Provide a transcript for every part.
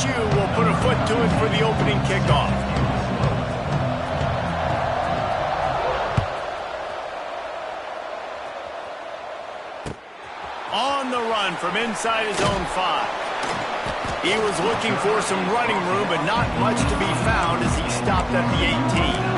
LSU will put a foot to it for the opening kickoff. On the run from inside his own 5. He was looking for some running room, but not much to be found as he stopped at the 18.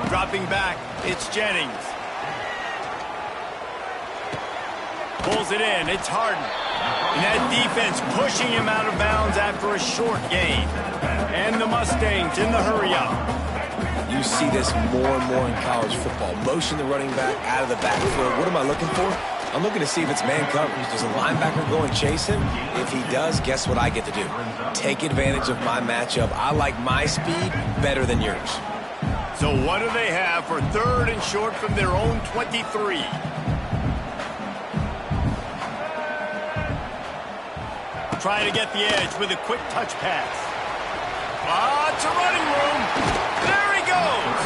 Dropping back, it's Jennings. Pulls it in, it's Harden. And that defense pushing him out of bounds after a short gain. And the Mustangs in the hurry-up. You see this more and more in college football. Motion the running back out of the backfield. What am I looking for? I'm looking to see if it's man coverage. Does a linebacker go and chase him? If he does, guess what I get to do? Take advantage of my matchup. I like my speed better than yours. So what do they have for 3rd and short from their own 23? Trying to get the edge with a quick touch pass. It's a running room. There he goes.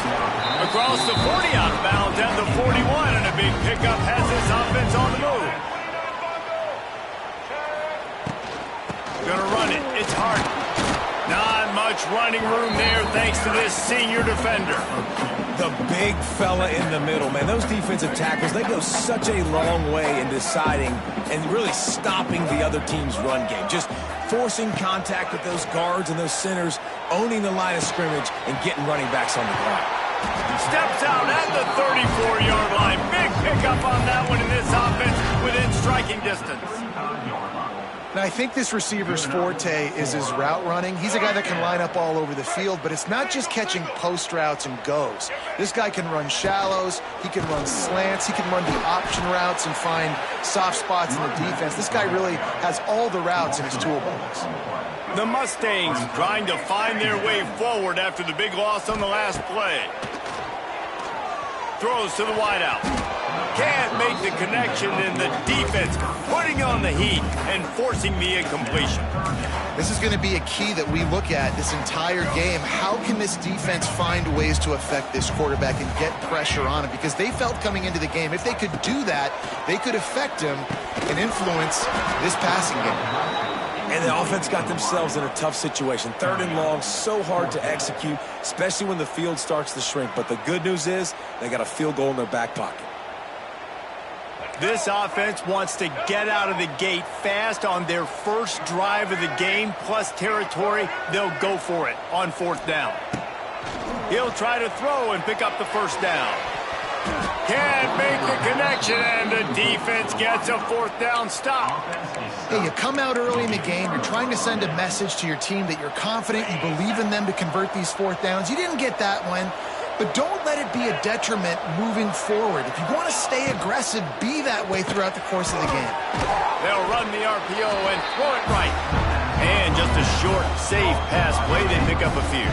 Across the 40 out of bounds at the 41, and a big pickup has this offense on the move. Gonna run it. It's Harden. Not much running room there thanks to this senior defender. The big fella in the middle, man. Those defensive tackles, they go such a long way in deciding and really stopping the other team's run game. Just forcing contact with those guards and those centers, owning the line of scrimmage, and getting running backs on the ground. Steps out at the 34-yard line. Big pickup on that one in this offense within striking distance. Now, I think this receiver's forte is his route running. He's a guy that can line up all over the field, but it's not just catching post routes and goes. This guy can run shallows, he can run slants, he can run the option routes and find soft spots in the defense. This guy really has all the routes in his toolbox. The Mustangs trying to find their way forward after the big loss on the last play. Throws to the wideout. Can't make the connection, and the defense putting on the heat and forcing the incompletion. This is going to be a key that we look at this entire game. How can this defense find ways to affect this quarterback and get pressure on him? Because they felt coming into the game, if they could do that, they could affect him and influence this passing game. And the offense got themselves in a tough situation. 3rd and long, so hard to execute, especially when the field starts to shrink. But the good news is they got a field goal in their back pocket. This offense wants to get out of the gate fast on their first drive of the game, plus territory. They'll go for it on 4th down. He'll try to throw and pick up the 1st down. Can't make the connection, and the defense gets a 4th down stop. Hey, you come out early in the game, you're trying to send a message to your team that you're confident, you believe in them to convert these 4th downs. You didn't get that one. But don't let it be a detriment moving forward. If you want to stay aggressive, be that way throughout the course of the game. They'll run the RPO and throw it right. And just a short, safe pass play. They pick up a few.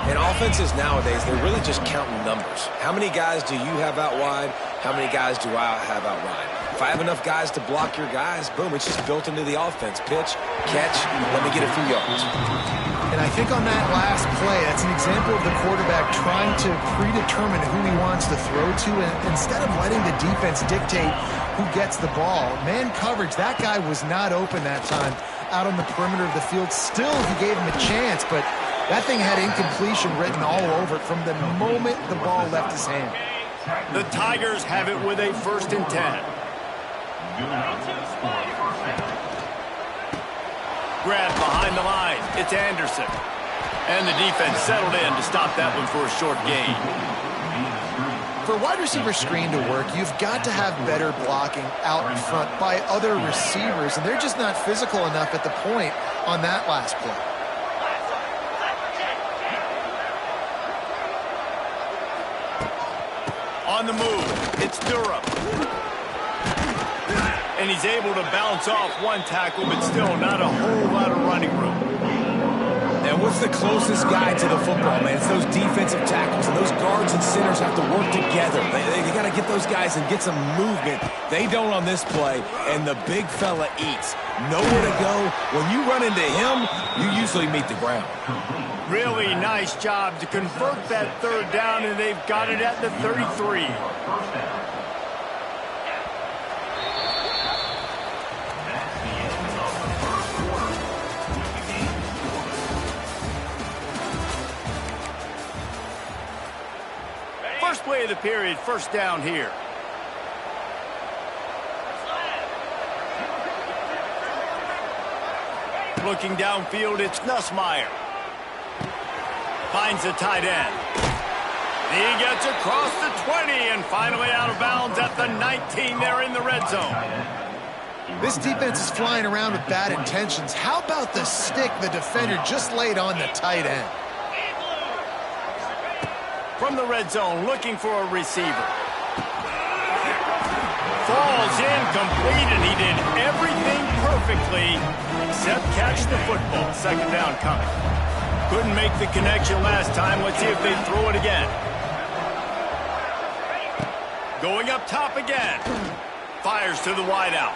And offenses nowadays, they're really just counting numbers. How many guys do you have out wide? How many guys do I have out wide? If I have enough guys to block your guys, boom, it's just built into the offense. Pitch, catch, let me get a few yards. And I think on that last play, that's an example of the quarterback trying to predetermine who he wants to throw to, and instead of letting the defense dictate who gets the ball. Man coverage, that guy was not open that time out on the perimeter of the field. Still, he gave him a chance, but that thing had incompletion written all over it from the moment the ball left his hand. The Tigers have it with a 1st and 10. Grab behind the line. It's Anderson. And the defense settled in to stop that one for a short gain. For a wide receiver screen to work, you've got to have better blocking out in front by other receivers, and they're just not physical enough at the point on that last play. On the move, it's Durham. And he's able to bounce off one tackle, but still not a whole lot of running room. And And what's the closest guy to the football, man? It's those defensive tackles, and those guards and centers have to work together. They got to get those guys and get some movement. They don't on this play, and the big fella eats. Nowhere to go. When you run into him, you usually meet the ground. Really nice job to convert that third down, and they've got it at the 33. First play of the period, first down here. Looking downfield, it's Nussmeier. Finds the tight end. He gets across the 20 and finally out of bounds at the 19 there in the red zone. This defense is flying around with bad intentions. How about the stick the defender just laid on the tight end? From the red zone, looking for a receiver. Falls incomplete, and he did everything perfectly except catch the football. Second down coming. Couldn't make the connection last time. Let's see if they throw it again. Going up top again. Fires to the wideout.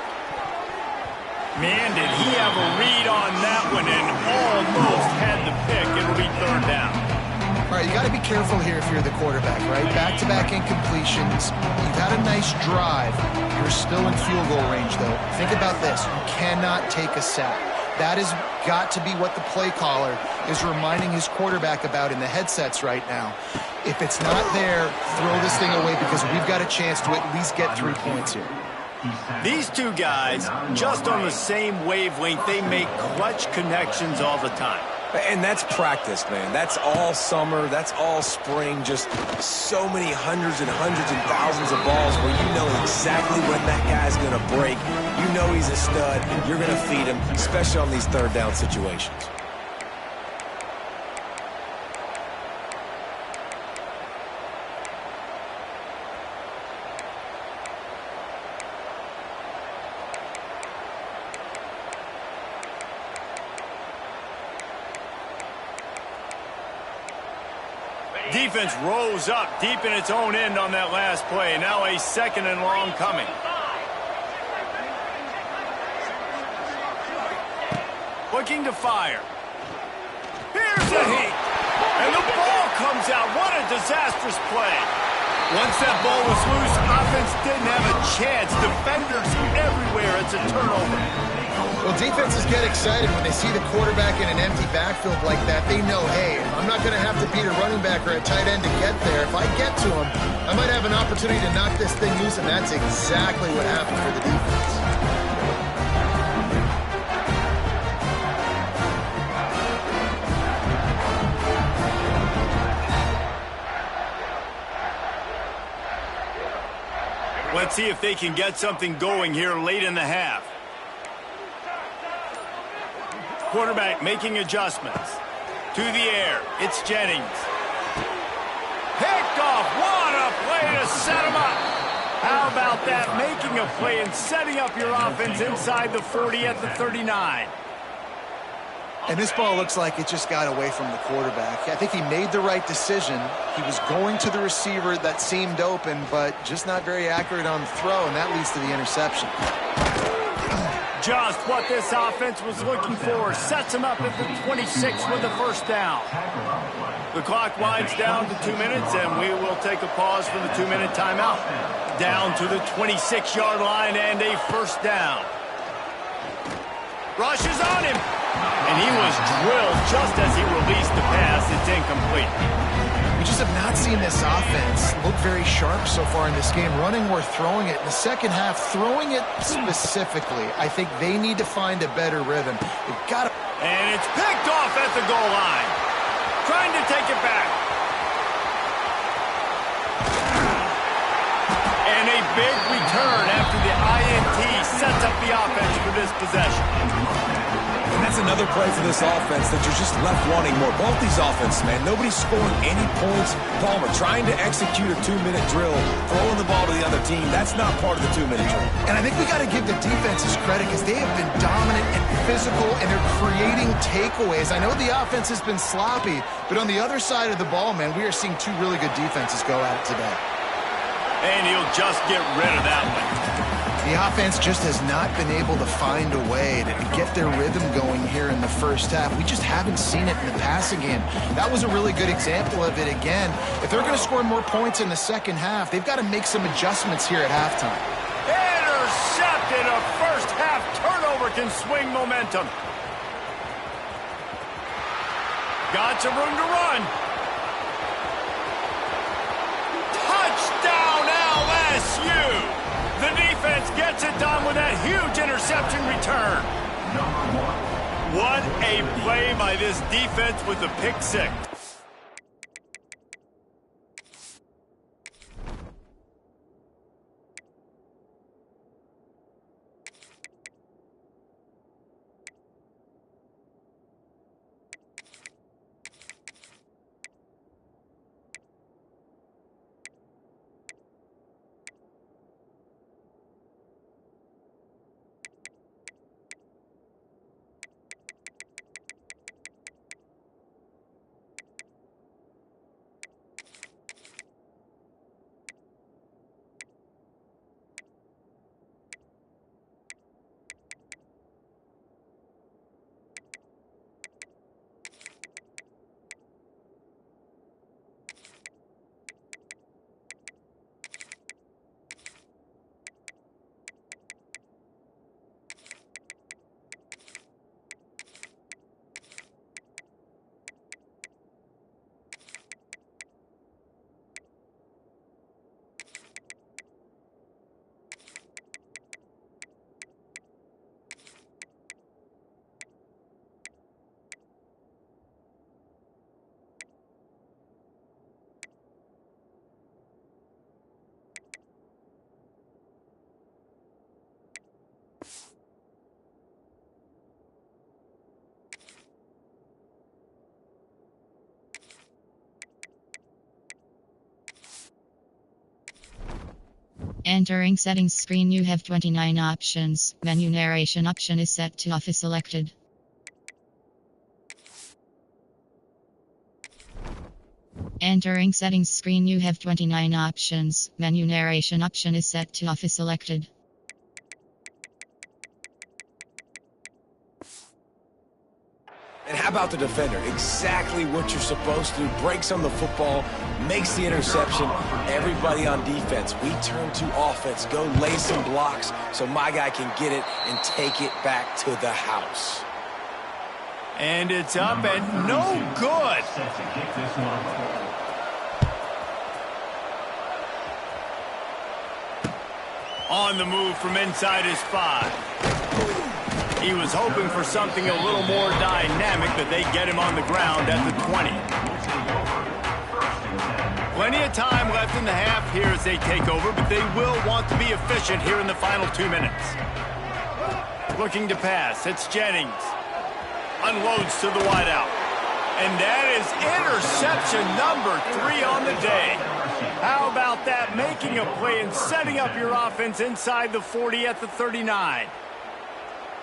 Man, did he have a read on that one and almost had the pick. It'll be third down. All right, you got to be careful here if you're the quarterback, right? Back-to-back incompletions. You've had a nice drive. You're still in field goal range, though. Think about this. You cannot take a sack. That has got to be what the play caller is reminding his quarterback about in the headsets right now. If it's not there, throw this thing away because we've got a chance to at least get 3 points here. These two guys, just on the same wavelength, they make clutch connections all the time. And that's practice, man. That's all summer. That's all spring. Just so many hundreds and thousands of balls where you know exactly when that guy's going to break. You know he's a stud. You're going to feed him, especially on these third down situations. Defense rose up deep in its own end on that last play. Now a second and long coming. Looking to fire. Here's a hit. And the ball comes out. What a disastrous play. Once that ball was loose, offense didn't have a chance. Defenders everywhere. It's a turnover. Well, defenses get excited when they see the quarterback in an empty backfield like that. They know, hey, I'm not going to have to beat a running back or a tight end to get there. If I get to him, I might have an opportunity to knock this thing loose, and that's exactly what happened for the defense. Let's see if they can get something going here late in the half. Quarterback making adjustments. To the air, it's Jennings. Picked off, what a play to set him up. How about that, making a play and setting up your offense inside the 40 at the 39. And this ball looks like it just got away from the quarterback. I think he made the right decision. He was going to the receiver that seemed open, but just not very accurate on the throw, and that leads to the interception. Just what this offense was looking for. Sets him up at the 26 with the first down. The clock winds down to 2 minutes, and we will take a pause for the 2-minute timeout. Down to the 26-yard line and a first down. Rushes on him. And he was drilled just as he released the pass. It's incomplete. We just have not seen this offense look very sharp so far in this game. Running or throwing it. In the second half, throwing it specifically, I think they need to find a better rhythm. They've got to... And it's picked off at the goal line. Trying to take it back. And a big return after the INT sets up the offense for this possession. And that's another play for this offense that you're just left wanting more. Both these offenses, man, nobody's scoring any points. Palmer trying to execute a 2-minute drill, throwing the ball to the other team. That's not part of the 2-minute drill. And I think we got to give the defenses credit because they have been dominant and physical, and they're creating takeaways. I know the offense has been sloppy, but on the other side of the ball, man, we are seeing two really good defenses go at it today. And he'll just get rid of that one. The offense just has not been able to find a way to get their rhythm going here in the first half. We just haven't seen it in the passing game. That was a really good example of it again. If they're going to score more points in the second half, they've got to make some adjustments here at halftime. Intercepted. A first half turnover can swing momentum. Got some room to run. Touchdown LSU. The defense gets it done with that huge interception return. What a play by this defense with the pick six. Entering settings screen, you have 29 options. Menu narration option is set to off is selected. Entering settings screen, you have 29 options. Menu narration option is set to off is selected. And how about the defender? Exactly what you're supposed to do. Breaks on the football, makes the interception. Everybody on defense, we turn to offense. Go lay some blocks so my guy can get it and take it back to the house. And it's up and no good. On the move from inside his 5. He was hoping for something a little more dynamic, but they get him on the ground at the 20. Plenty of time left in the half here as they take over, but they will want to be efficient here in the final 2 minutes. Looking to pass, it's Jennings. Unloads to the wideout. And that is interception number 3 on the day. How about that? Making a play and setting up your offense inside the 40 at the 39.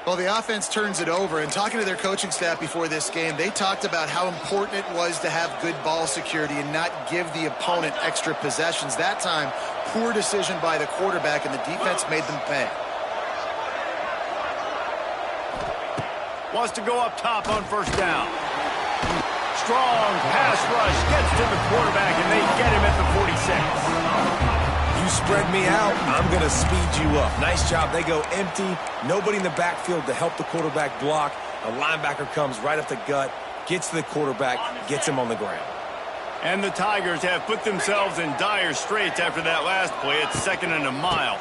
Well, the offense turns it over, and talking to their coaching staff before this game, they talked about how important it was to have good ball security and not give the opponent extra possessions. That time, poor decision by the quarterback, and the defense made them pay. Wants to go up top on first down. Strong pass rush gets to the quarterback, and they get him at the 46. You spread me out, I'm going to speed you up. Nice job. They go empty. Nobody in the backfield to help the quarterback block. A linebacker comes right up the gut, gets to the quarterback, gets him on the ground. And the Tigers have put themselves in dire straits after that last play. It's 2nd and a mile.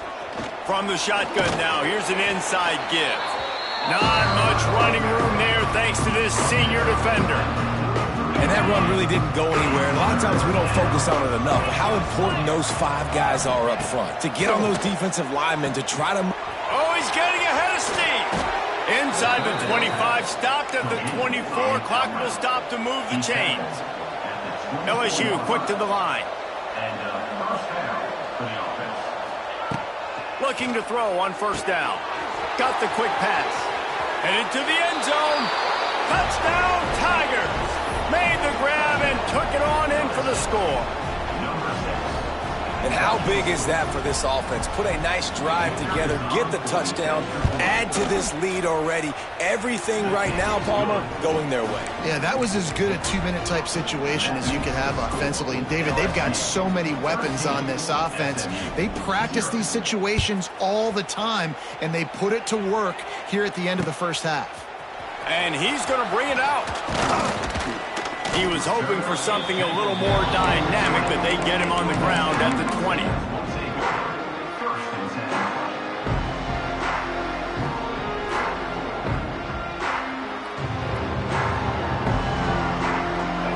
From the shotgun now, here's an inside give. Not much running room there thanks to this senior defender. And that run really didn't go anywhere. And a lot of times we don't focus on it enough. But how important those 5 guys are up front. To get on those defensive linemen to try to... Oh, he's getting ahead of steam. Inside the 25, stopped at the 24. Clock will stop to move the chains. LSU quick to the line. Looking to throw on first down. Got the quick pass. Headed to the end zone. Touchdown, Tigers. Made the grab and took it on in for the score. And how big is that for this offense? Put a nice drive together, get the touchdown, add to this lead already. Everything right now, Palmer, going their way. Yeah, that was as good a two-minute type situation as you could have offensively. And, David, they've got so many weapons on this offense. They practice these situations all the time, and they put it to work here at the end of the first half. And he's going to bring it out. He was hoping for something a little more dynamic, but they get him on the ground at the 20.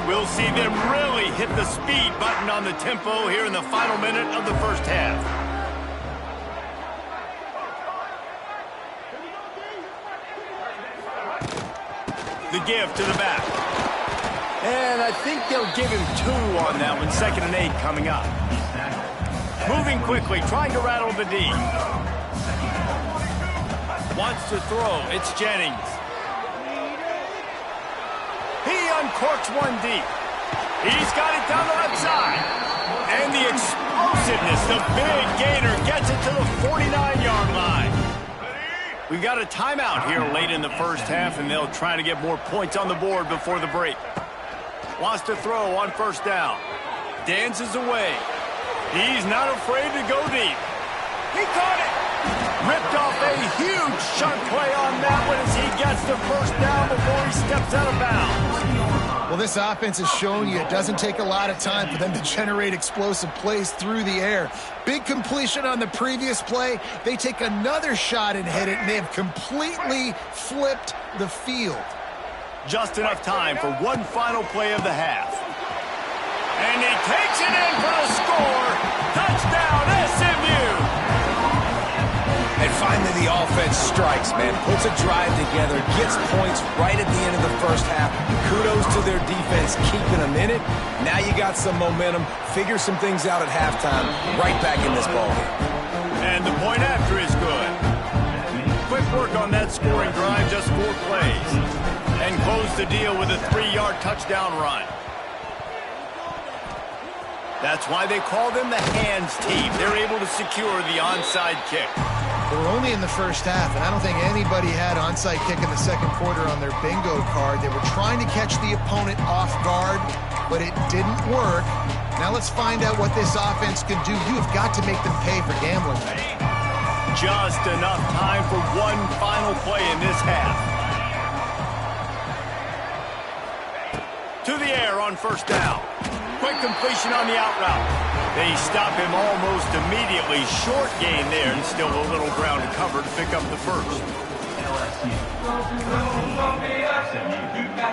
We'll see them really hit the speed button on the tempo here in the final minute of the first half. The give to the back. And I think they'll give him 2 on that one. 2nd and 8 coming up. Moving quickly, trying to rattle the D. Wants to throw. It's Jennings. He uncorks one deep. He's got it down the left side. And the explosiveness, the big gainer, gets it to the 49-yard line. We've got a timeout here late in the first half, and they'll try to get more points on the board before the break. Wants to throw on first down. Dances away. He's not afraid to go deep. He caught it. Ripped off a huge chunk play on that one as he gets the first down before he steps out of bounds. Well, this offense has shown you it doesn't take a lot of time for them to generate explosive plays through the air. Big completion on the previous play. They take another shot and hit it, and they have completely flipped the field. Just enough time for one final play of the half. And he takes it in for the score. Touchdown, SMU. And finally the offense strikes, man. Puts a drive together, gets points right at the end of the first half. Kudos to their defense, keeping them in it. Now you got some momentum. Figure some things out at halftime. Right back in this ballgame. And the point after is good. Quick work on that scoring drive, just 4 plays. And close the deal with a 3-yard touchdown run. That's why they call them the hands team. They're able to secure the onside kick. We're only in the first half, and I don't think anybody had onside kick in the second quarter on their bingo card. They were trying to catch the opponent off guard, but it didn't work. Now let's find out what this offense can do. You have got to make them pay for gambling. Just enough time for one final play in this half. To the air on first down. Quick completion on the out route. They stop him almost immediately. Short gain there, and still a little ground to cover to pick up the first.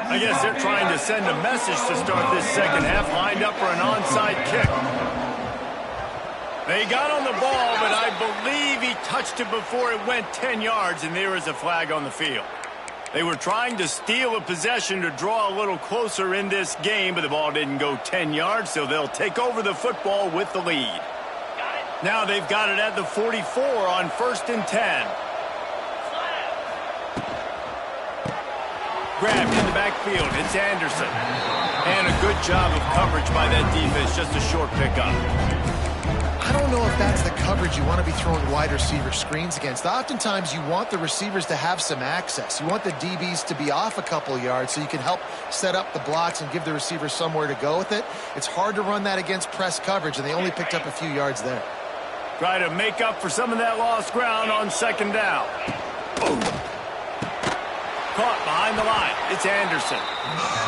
I guess they're trying to send a message to start this second half, lined up for an onside kick. They got on the ball, but I believe he touched it before it went 10 yards, and there is a flag on the field. They were trying to steal a possession to draw a little closer in this game, but the ball didn't go 10 yards, so they'll take over the football with the lead. Now they've got it at the 44 on 1st and 10. Grabbed in the backfield. It's Anderson. And a good job of coverage by that defense. Just a short pickup. I don't know if that's the coverage you want to be throwing wide receiver screens against. Oftentimes, you want the receivers to have some access. You want the DBs to be off a couple yards so you can help set up the blocks and give the receivers somewhere to go with it. It's hard to run that against press coverage, and they only picked up a few yards there. Try to make up for some of that lost ground on 2nd down. Boom. Caught behind the line. It's Anderson.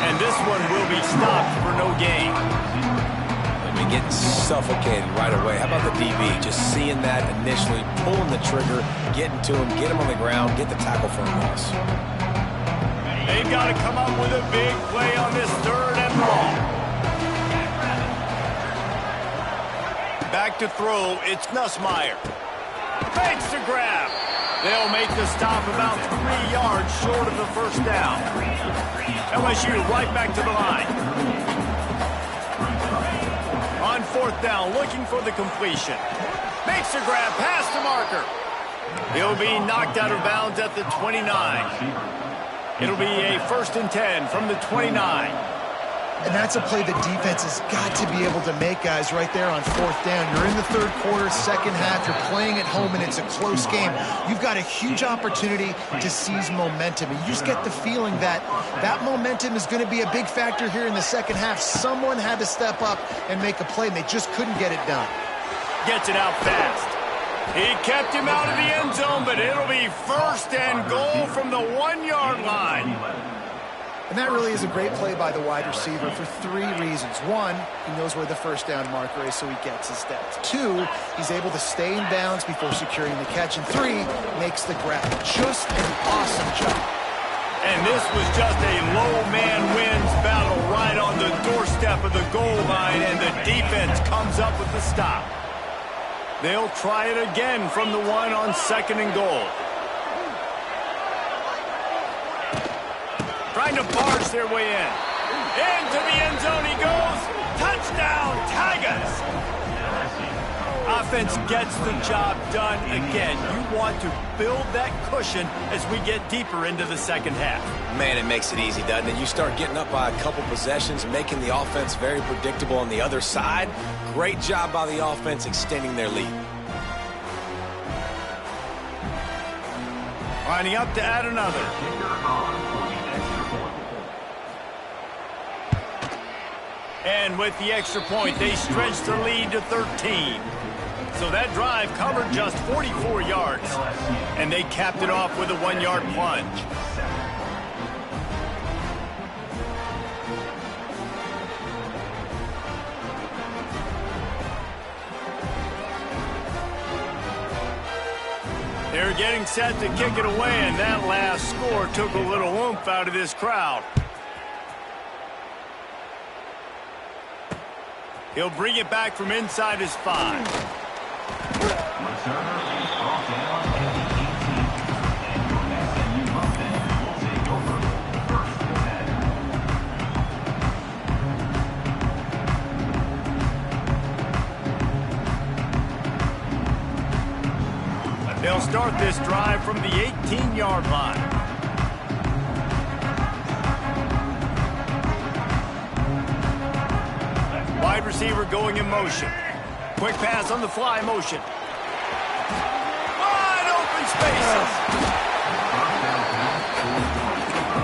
And this one will be stopped for no gain. Getting suffocated right away. How about the DB? Just seeing that initially, pulling the trigger, getting to him, get him on the ground, get the tackle for a loss. They've got to come up with a big play on this 3rd and long. Back to throw, it's Nussmeier. Fakes the grab. They'll make the stop about 3 yards short of the first down. LSU right back to the line. On fourth down, looking for the completion. Makes a grab past the marker. He'll be knocked out of bounds at the 29. It'll be a 1st and 10 from the 29. And that's a play the defense has got to be able to make, guys, right there on fourth down. You're in the third quarter, second half. You're playing at home, and it's a close game. You've got a huge opportunity to seize momentum. And you just get the feeling that that momentum is going to be a big factor here in the second half. Someone had to step up and make a play, and they just couldn't get it done. Gets it out fast. He kept him out of the end zone, but it'll be 1st and goal from the 1-yard line. And that really is a great play by the wide receiver for 3 reasons. 1, he knows where the first down marker is, so he gets his steps. 2, he's able to stay in bounds before securing the catch. And 3, makes the grab. Just an awesome job. And this was just a low man wins battle right on the doorstep of the goal line, and the defense comes up with the stop. They'll try it again from the 1 on 2nd and goal. Trying to barge their way in. Into the end zone he goes. Touchdown, Tigers! Offense gets the job done again. You want to build that cushion as we get deeper into the second half. Man, it makes it easy, doesn't it? You start getting up by a couple possessions, making the offense very predictable on the other side. Great job by the offense extending their lead. Lining up to add another. And with the extra point, they stretch the lead to 13. So that drive covered just 44 yards. And they capped it off with a 1-yard plunge. They're getting set to kick it away, and that last score took a little oomph out of this crowd. He'll bring it back from inside his 5. They'll start this drive from the 18-yard line. Wide receiver going in motion. Quick pass on the fly motion. Wide open spaces.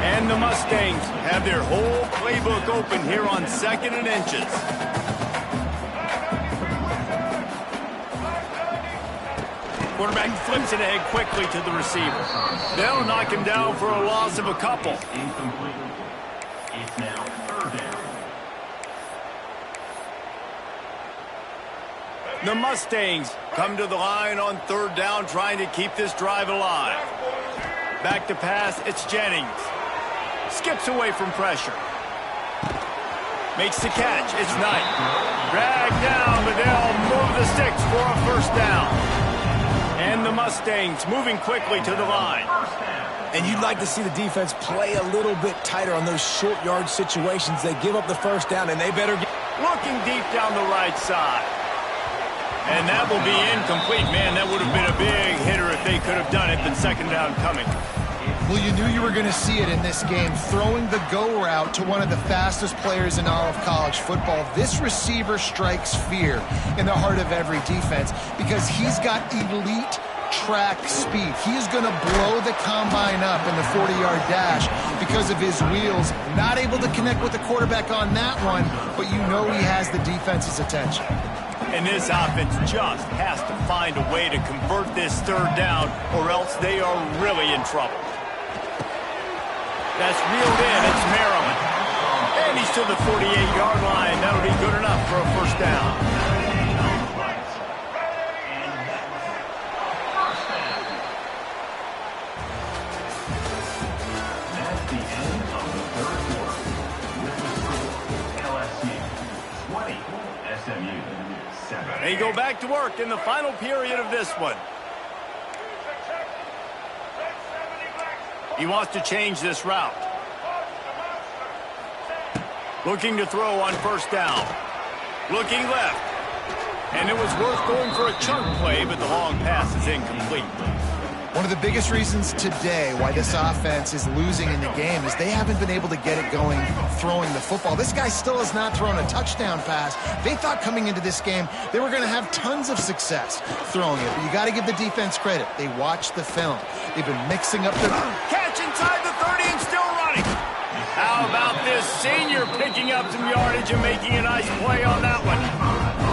And the Mustangs have their whole playbook open here on 2nd and inches. Quarterback flips it ahead quickly to the receiver. They'll knock him down for a loss of a couple. Incomplete. It's now 3rd down. The Mustangs come to the line on 3rd down, trying to keep this drive alive. Back to pass, it's Jennings. Skips away from pressure. Makes the catch, it's Knight. Dragged down, but they'll move the sticks for a 1st down. And the Mustangs moving quickly to the line. And you'd like to see the defense play a little bit tighter on those short yard situations. They give up the 1st down, and they better get... Looking deep down the right side. And that will be incomplete. Man, that would have been a big hitter if they could have done it, but 2nd down coming. Well, you knew you were going to see it in this game, throwing the go route to one of the fastest players in all of college football. This receiver strikes fear in the heart of every defense because he's got elite track speed. He is going to blow the combine up in the 40-yard dash because of his wheels. Not able to connect with the quarterback on that one, but you know he has the defense's attention. And this offense just has to find a way to convert this 3rd down, or else they are really in trouble. That's reeled in. It's Maryland. And he's to the 48-yard line. That'll be good enough for a 1st down. That's the end of the 3rd quarter. With the score, LSU 20, SMU 7. They go back to work in the final period of this one. He wants to change this route. Looking to throw on first down. Looking left. And it was worth going for a chunk play, but the long pass is incomplete. One of the biggest reasons today why this offense is losing in the game is they haven't been able to get it going throwing the football. This guy still has not thrown a touchdown pass. They thought coming into this game they were going to have tons of success throwing it, but you got to give the defense credit. They watched the film. They've been mixing up their... Catch inside the 30 and still running. How about this senior picking up some yardage and making a nice play on that one?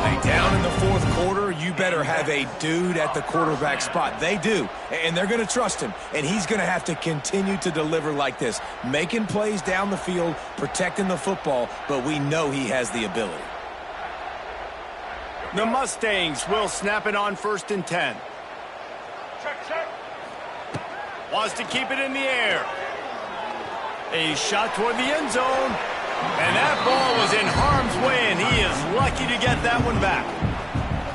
Hey, down in the fourth quarter, you better have a dude at the quarterback spot. They do, and they're going to trust him, and he's going to have to continue to deliver like this, making plays down the field, protecting the football, but we know he has the ability. The Mustangs will snap it on 1st and 10. Wants to keep it in the air. A shot toward the end zone. And that ball was in harm's way, and he is lucky to get that one back.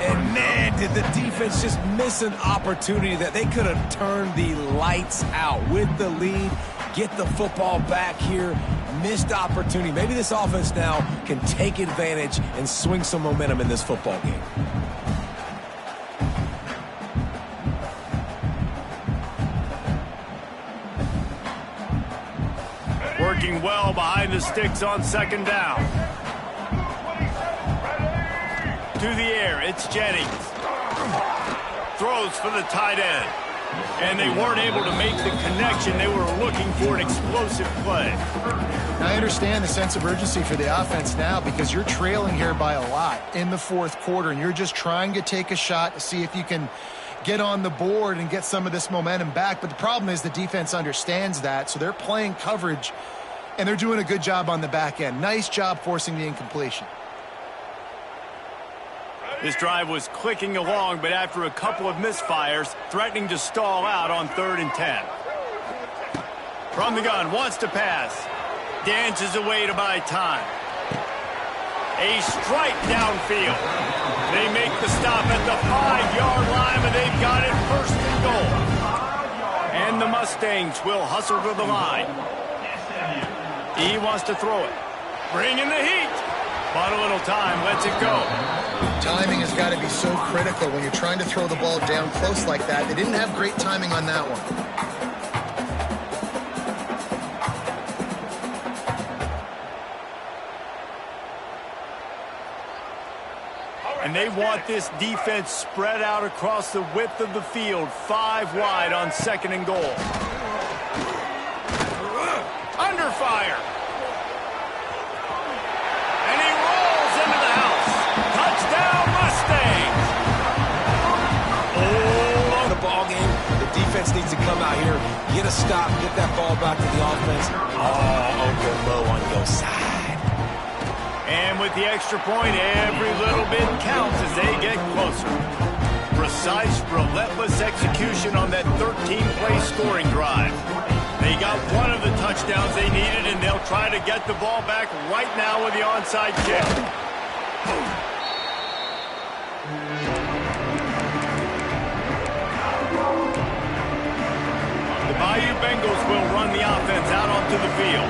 And, man, did the defense just miss an opportunity that they could have turned the lights out with the lead, get the football back here, missed opportunity. Maybe this offense now can take advantage and swing some momentum in this football game. Working well behind the sticks on 2nd down. To the air, it's Jennings. Throws for the tight end. And they weren't able to make the connection. They were looking for an explosive play. I understand the sense of urgency for the offense now because you're trailing here by a lot in the fourth quarter, and you're just trying to take a shot to see if you can get on the board and get some of this momentum back. But the problem is the defense understands that, so they're playing coverage, and they're doing a good job on the back end. Nice job forcing the incompletion. This drive was clicking along, but after a couple of misfires, threatening to stall out on 3rd and 10. From the gun, wants to pass. Dances away to buy time. A strike downfield. They make the stop at the 5-yard line, and they've got it 1st and goal. And the Mustangs will hustle to the line. He wants to throw it. Bring in the heat. But a little time, lets it go. Timing has got to be so critical when you're trying to throw the ball down close like that. They didn't have great timing on that one. And they want this defense spread out across the width of the field, 5 wide on 2nd and goal. Under fire. And he rolls into the house. Touchdown, Mustangs. Oh, the ball game. The defense needs to come out here, get a stop, get that ball back to the offense. Oh, Uncle Mo on your side. And with the extra point, every little bit counts as they get closer. Precise, relentless execution on that 13-play scoring drive. They got one of the touchdowns they needed, and they'll try to get the ball back right now with the onside kick. The Bayou Bengals will run the offense out onto the field.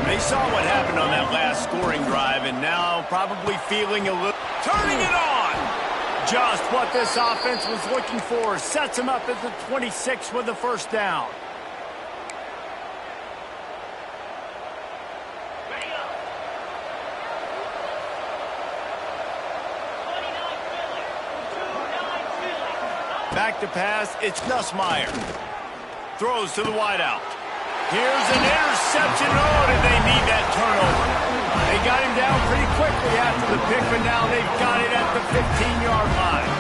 They saw what happened on that last scoring drive, and now probably feeling a little... Turning it on! Just what this offense was looking for. Sets him up at the 26 with the 1st down. Back to pass, it's Nussmeier. Throws to the wideout. Here's an interception. Oh, did they need that turnover? They got him down pretty quickly after the pick, but now they've got it at the 15-yard line.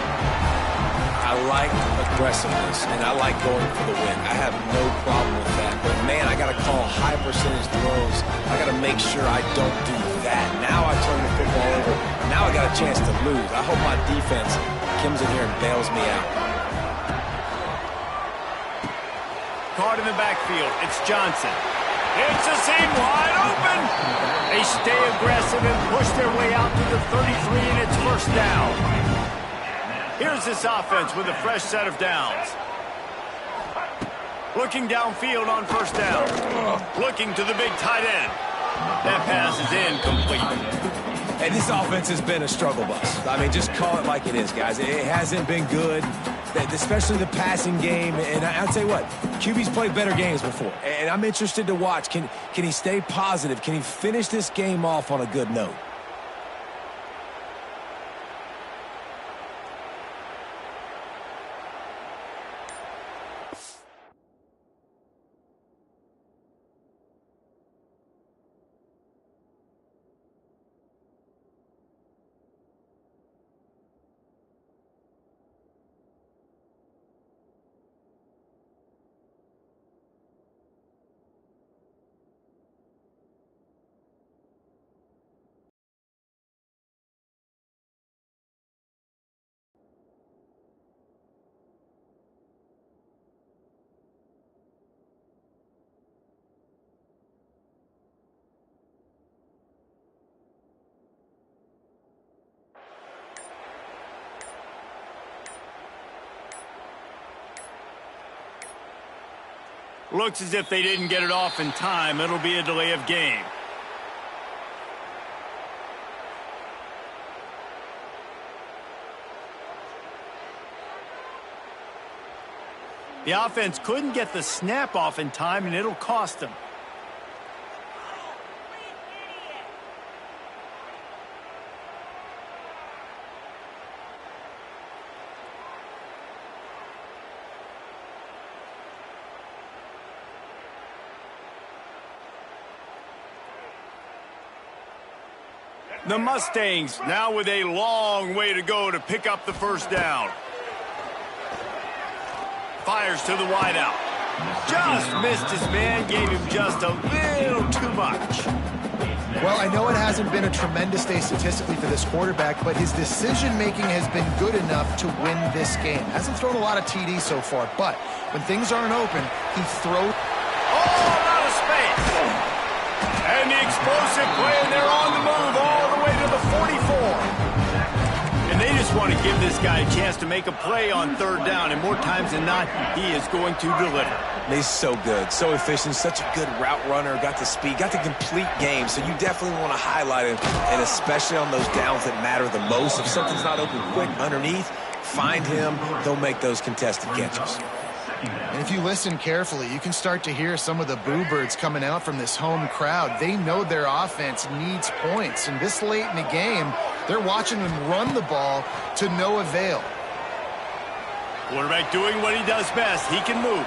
I like aggressiveness, and I like going for the win. I have no problem with that. But, man, I got to call high-percentage throws. I got to make sure I don't do that. Now I turn the football over. Now I got a chance to lose. I hope my defense comes in here and bails me out. Caught in the backfield, it's Johnson. It's a seam wide open. They stay aggressive and push their way out to the 33, and it's 1st down. Here's this offense with a fresh set of downs. Looking downfield on first down. Looking to the big tight end. That pass is incomplete. And this offense has been a struggle bus. I mean, just call it like it is, guys. It hasn't been good, especially the passing game. And I'll tell you what, QB's played better games before. And I'm interested to watch. Can he stay positive? Can he finish this game off on a good note? Looks as if they didn't get it off in time. It'll be a delay of game. The offense couldn't get the snap off in time, and it'll cost them. The Mustangs now with a long way to go to pick up the first down. Fires to the wideout. Just missed his man, gave him just a little too much. Well, I know it hasn't been a tremendous day statistically for this quarterback, but his decision-making has been good enough to win this game. Hasn't thrown a lot of TDs so far, but when things aren't open, he throws... All out of space. And the explosive play, and they're on the move all the way to the 44. And they just want to give this guy a chance to make a play on third down, and more times than not, he is going to deliver. He's so good, so efficient, such a good route runner, got the speed, got the complete game, so you definitely want to highlight him, and especially on those downs that matter the most. If something's not open quick underneath, find him, he'll make those contested catches. And if you listen carefully, you can start to hear some of the boo birds coming out from this home crowd. They know their offense needs points, and this late in the game, they're watching them run the ball to no avail. Quarterback doing what he does best. He can move.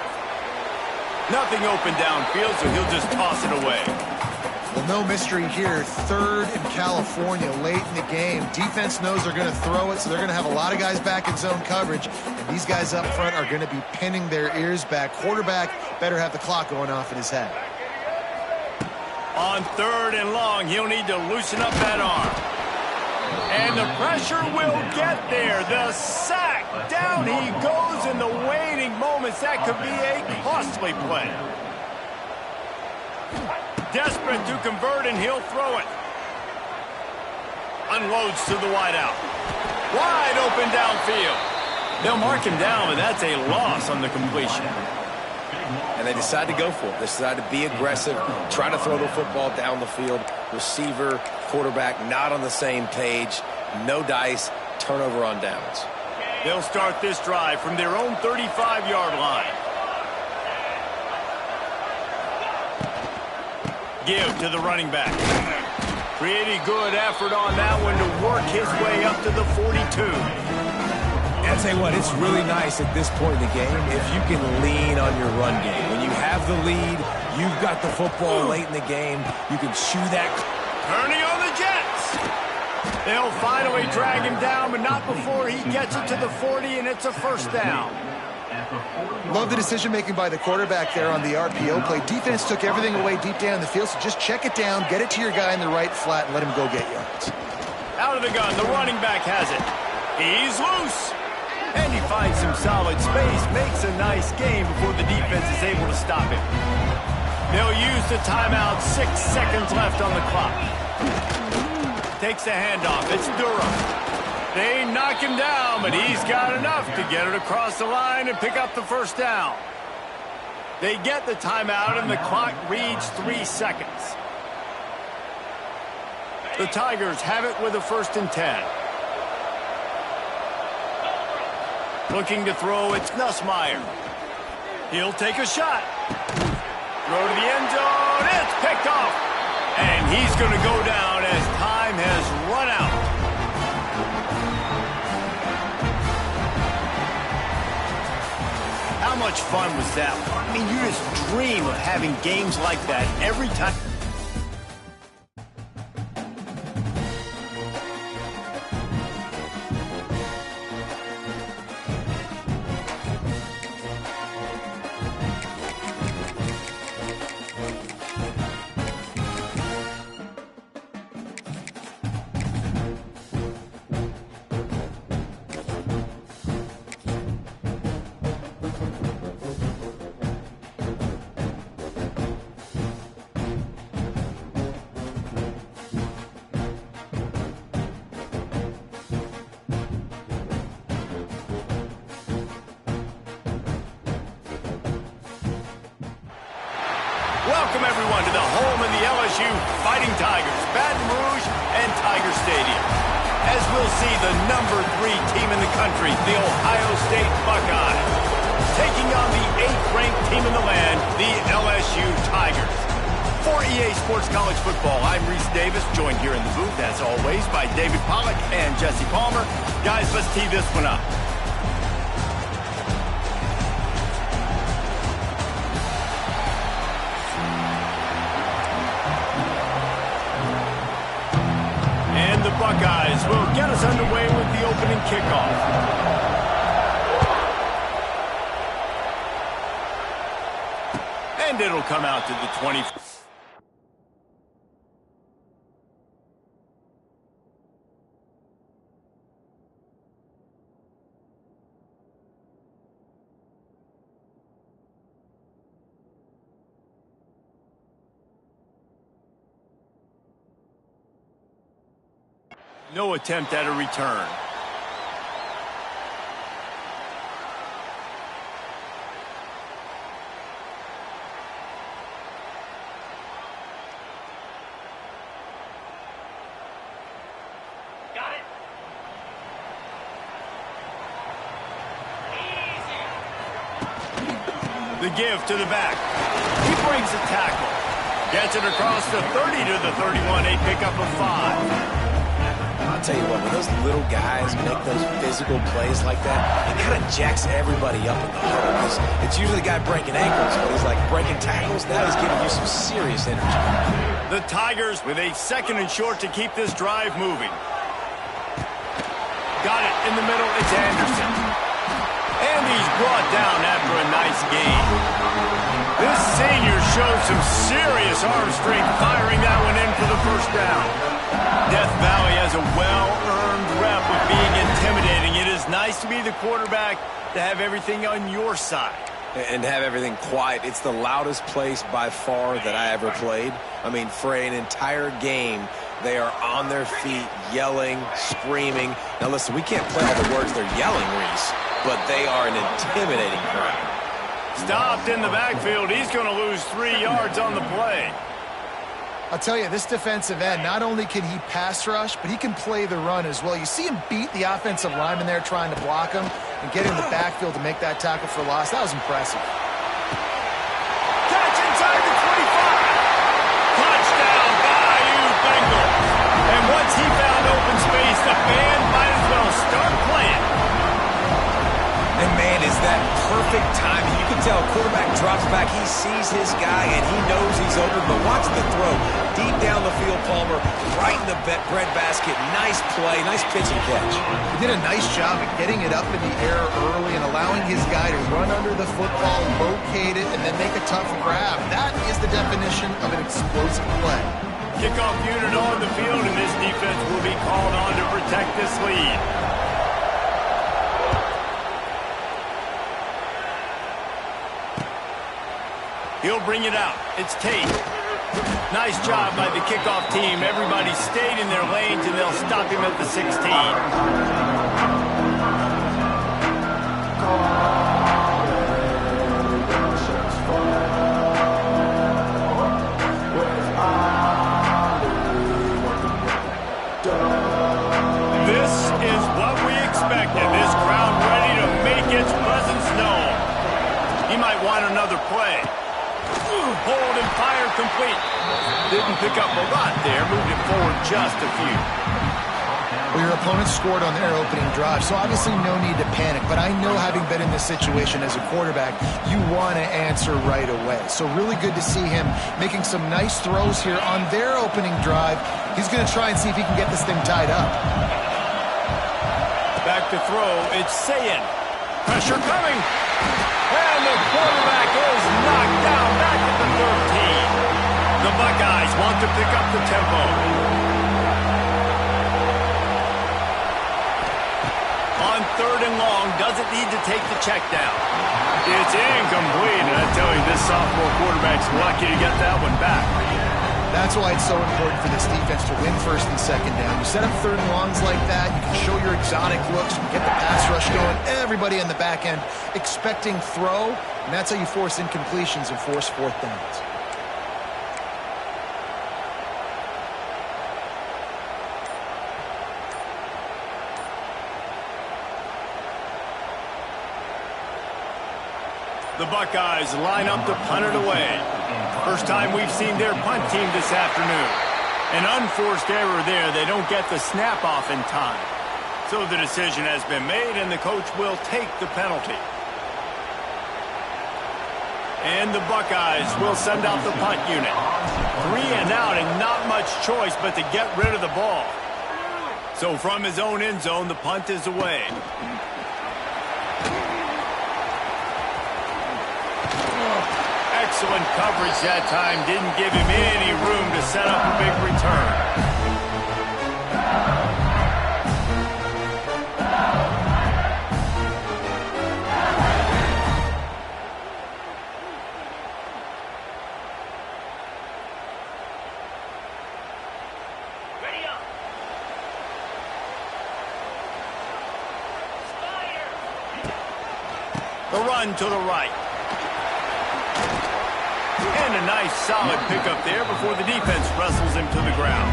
Nothing open downfield, so he'll just toss it away. Well, no mystery here. Third in California late in the game. Defense knows they're going to throw it, so they're going to have a lot of guys back in zone coverage. And these guys up front are going to be pinning their ears back. Quarterback better have the clock going off in his head. On third and long, he'll need to loosen up that arm. And the pressure will get there. The sack. Down he goes in the waning moments. That could be a costly play. Desperate to convert, and he'll throw it. Unloads to the wideout. Wide open downfield. They'll mark him down, but that's a loss on the completion. And they decide to go for it. They decide to be aggressive, try to throw the football down the field. Receiver, quarterback not on the same page. No dice, turnover on downs. They'll start this drive from their own 35-yard line. Give to the running back. Pretty good effort on that one to work his way up to the 42. I'll tell you what, it's really nice at this point in the game if you can lean on your run game. When you have the lead, you've got the football late in the game, you can chew that. Turning on the Jets. They'll finally drag him down, but not before he gets it to the 40, and it's a first down. Love the decision-making by the quarterback there on the RPO play. Defense took everything away deep down the field, so just check it down, get it to your guy in the right flat, and let him go get yards. Out of the gun, the running back has it. He's loose. And he finds some solid space, makes a nice game before the defense is able to stop him. They'll use the timeout, 6 seconds left on the clock. Takes the handoff, it's Durham. They knock him down, but he's got enough to get it across the line and pick up the first down. They get the timeout, and the clock reads 3 seconds. The Tigers have it with a 1st and 10. Looking to throw, it's Nussmeier. He'll take a shot. Throw to the end zone. It's picked off. And he's going to go down as time has run out. How much fun was that? I mean, you just dream of having games like that every time. Welcome, everyone, to the home of the LSU Fighting Tigers, Baton Rouge and Tiger Stadium. As we'll see, the number 3 team in the country, the Ohio State Buckeyes, taking on the 8th-ranked team in the land, the LSU Tigers. For EA Sports College Football, I'm Reese Davis, joined here in the booth, as always, by David Pollack and Jesse Palmer. Guys, let's tee this one up. The Buckeyes will get us underway with the opening kickoff. And it'll come out to the 20. No attempt at a return. Got it. The give to the back. He breaks a tackle. Gets it across the 30 to the 31. A pickup of 5. I'll tell you what, when those little guys make those physical plays like that, it kind of jacks everybody up in the huddle. Because it's usually the guy breaking ankles, but he's like breaking tackles. Now he's giving you some serious energy. The Tigers with a 2nd and short to keep this drive moving. Got it in the middle. It's Anderson. And he's brought down after a nice gain. This senior showed some serious arm strength firing that one in for the 1st down. Death Valley has a well-earned rep with being intimidating. It is nice to be the quarterback, to have everything on your side. And have everything quiet. It's the loudest place by far that I ever played. I mean, for an entire game, they are on their feet, yelling, screaming. Now listen, we can't play all the words they're yelling, Reese, but they are an intimidating crowd. Stopped in the backfield. He's going to lose 3 yards on the play. I'll tell you, this defensive end, not only can he pass rush, but he can play the run as well. You see him beat the offensive lineman there trying to block him and get in the backfield to make that tackle for loss. That was impressive. Catch inside the 25. Touchdown, Bayou Bengals. And once he found open space, the band might as well start playing. And man, is that perfect timing. You can tell quarterback drops back. He sees his guy, and he knows he's open. But watch the throw. Deep down the field, Palmer, right in the bread basket. Nice play, nice pitch and catch. He did a nice job of getting it up in the air early and allowing his guy to run under the football, locate it, and then make a tough grab. That is the definition of an explosive play. Kickoff unit on the field, and this defense will be called on to protect this lead. He'll bring it out. It's Tate. Nice job by the kickoff team. Everybody stayed in their lanes, and they'll stop him at the 16. Fire complete. Didn't pick up a lot there. Moved it forward just a few. Well, your opponent scored on their opening drive, so obviously no need to panic. But I know, having been in this situation as a quarterback, you want to answer right away. So really good to see him making some nice throws here on their opening drive. He's going to try and see if he can get this thing tied up. Back to throw. It's Sayin. Pressure coming. And the quarterback is knocked down back at the 13. The Buckeyes want to pick up the tempo. On 3rd and long, doesn't need to take the check down. It's incomplete, and I tell you, this sophomore quarterback's lucky to get that one back. That's why it's so important for this defense to win 1st and 2nd down. You set up 3rd and longs like that, you can show your exotic looks, you can get the pass rush going, everybody in the back end expecting throw, and that's how you force incompletions and force 4th downs. The Buckeyes line up to punt it away. First time we've seen their punt team this afternoon. An unforced error there. They don't get the snap off in time. So the decision has been made, and the coach will take the penalty. And the Buckeyes will send out the punt unit. 3 and out, and not much choice but to get rid of the ball. So from his own end zone, the punt is away. Excellent coverage that time. Didn't give him any room to set up a big return. The run to the right. And a nice solid pickup there before the defense wrestles him to the ground.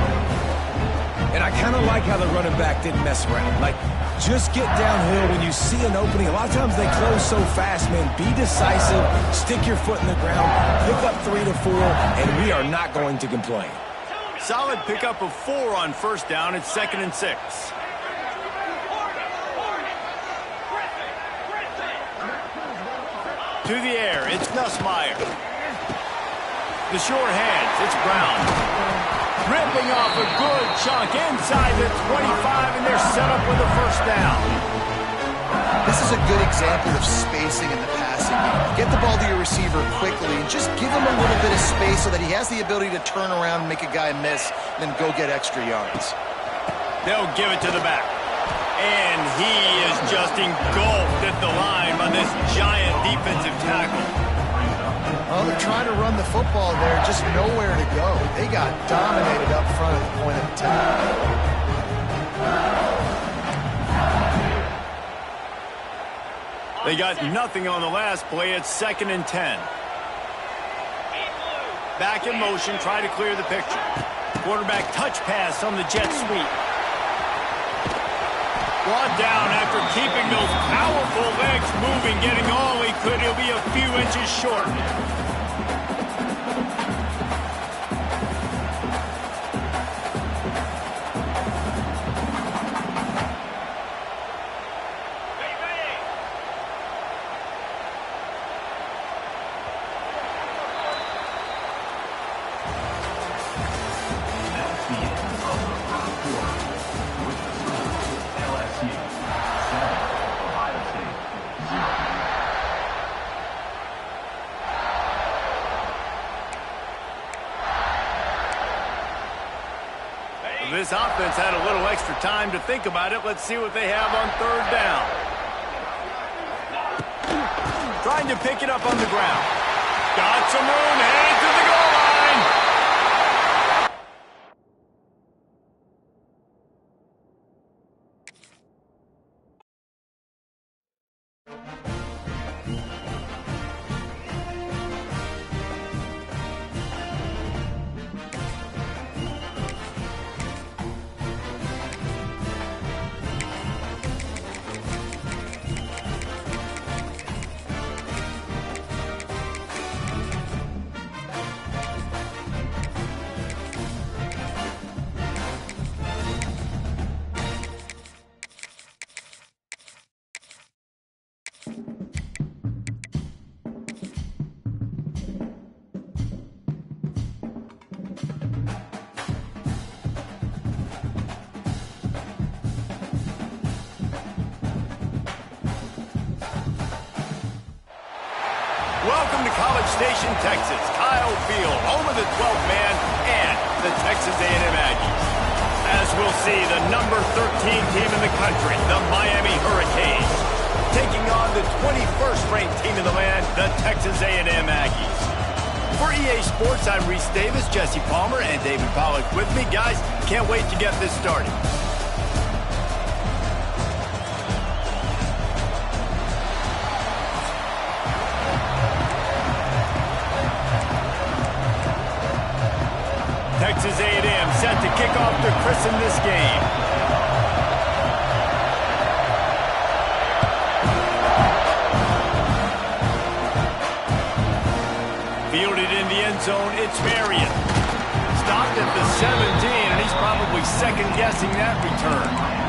And I kind of like how the running back didn't mess around. Like, just get downhill when you see an opening. A lot of times they close so fast, man. Be decisive, stick your foot in the ground, pick up 3 to 4, and we are not going to complain. Solid pickup of 4 on 1st down. It's 2nd and 6. To the air, it's Nussmeier. The short hands, it's Brown. Ripping off a good chunk inside the 25, and they're set up with a 1st down. This is a good example of spacing in the passing game. Get the ball to your receiver quickly and just give him a little bit of space so that he has the ability to turn around and make a guy miss, then go get extra yards. They'll give it to the back. And he is just engulfed at the line by this giant defensive tackle. Well, they're trying to run the football there, just nowhere to go. They got dominated up front at the point of attack. They got nothing on the last play. It's 2nd and 10. Back in motion, try to clear the picture. Quarterback touch pass on the jet sweep. Brought down after keeping those powerful legs moving, getting all he could. He'll be a few inches short. This offense had a little extra time to think about it. Let's see what they have on 3rd down. Trying to pick it up on the ground. Got some room, headed to the goal line. College Station, Texas, Kyle Field, home of the 12th man and the Texas A&M Aggies. As we'll see, the number 13 team in the country, the Miami Hurricanes, taking on the 21st ranked team in the land, the Texas A&M Aggies. For EA Sports, I'm Reese Davis, Jesse Palmer, and David Pollack with me. Guys, can't wait to get this started. Texas A&M set to kick off to christen this game. Fielded in the end zone, it's Marion. Stopped at the 17, and he's probably second-guessing that return.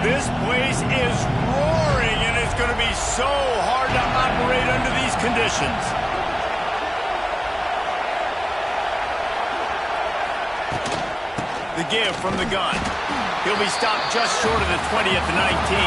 This place is roaring, and it's going to be so hard to operate under these conditions. The give from the gun. He'll be stopped just short of the 20 at the 19.